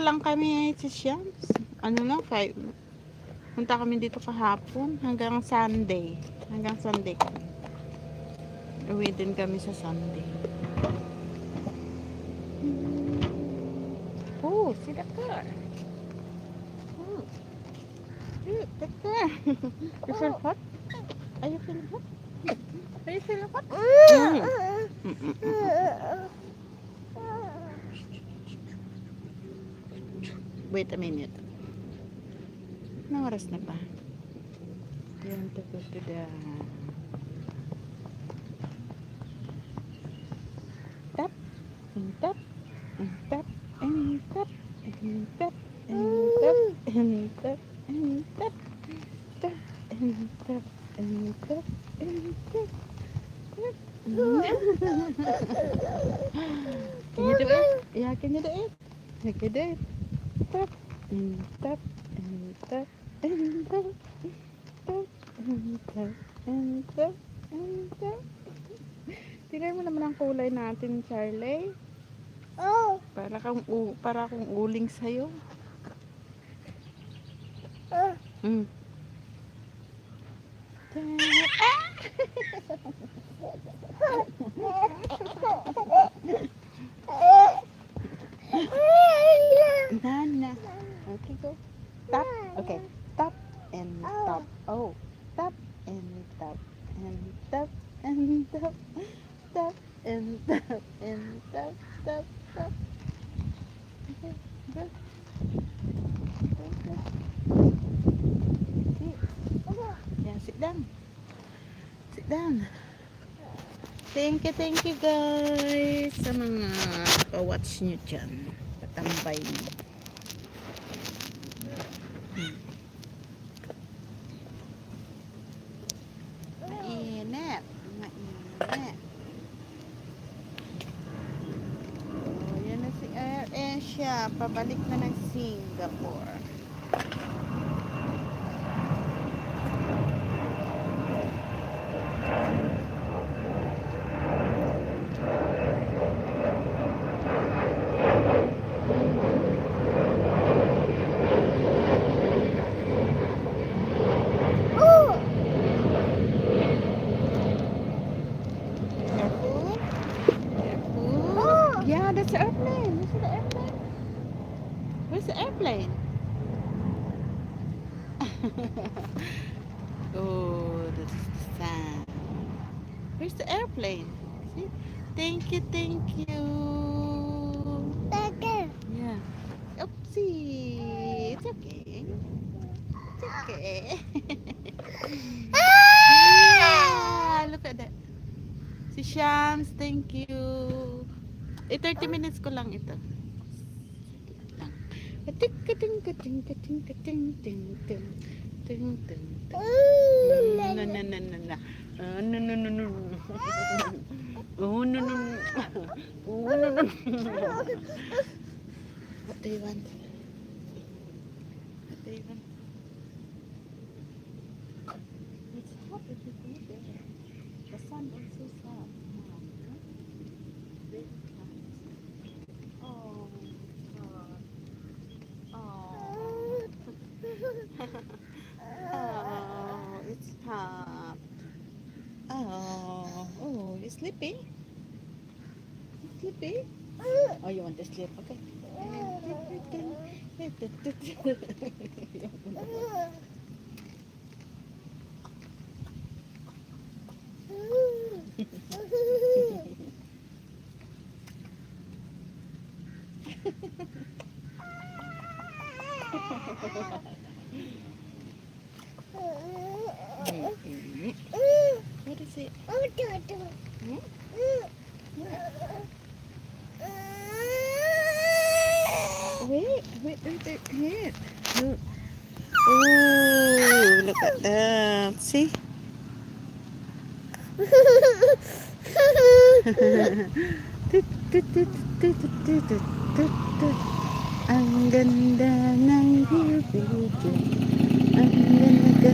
lang kami sa Shams. Ano lang, 5. Punta kami dito kahapon hanggang Sunday. Hanggang Sunday kami. Uwi din kami sa Sunday. Oh, see the car. Oh, look, the car. You feel hot? Are you feeling hot? Are you feeling hot? Wait a minute. Anong oras na ba? Yan, to go to the tap, and tap, and tap, and tap, and tap, and tap, and tap, and tap, tap, and tap, and tap, and tap. Can you do it? Yeah, can you do it? You can do it. Tap, and tap, and tap, and tap, tap, and tap, and tap, and tap. Tingnan mo naman ang kulay natin, Charlie. Oh. Para akong uling sa'yo. Mm. Nana. Okay, go. Tap. Okay. Tap and tap. Oh. Tap and tap and tap and tap. Tap and tap and tap. Tap. Tap. Okay. Go. Yeah, sit down. Sit down. Thank you guys sa mga pa-watch nyo dyan. Patambay nyo. Mainit. Mainit. Oh, yan na si Air Asia. Pabalik na ng Singapore. Yeah, that's the airplane. This is the airplane. Where's the airplane? Oh, this is the sound. Where's the airplane? See? Thank you. Yeah. Oopsie. It's okay. It's okay. Ah, look at that. Si Shams, thank you. 30 minutes ko lang ito. What do you want? What do you want? It's hot if you go there. The sun also is hot. Oh, God. Oh, it's hot. Oh, you sleepy? You sleepy? Oh, you want to sleep? Okay. What is it? Hmm? Wait, here. Look. Oh, look at that. See? Ang ganda ng bibig. Ang ganda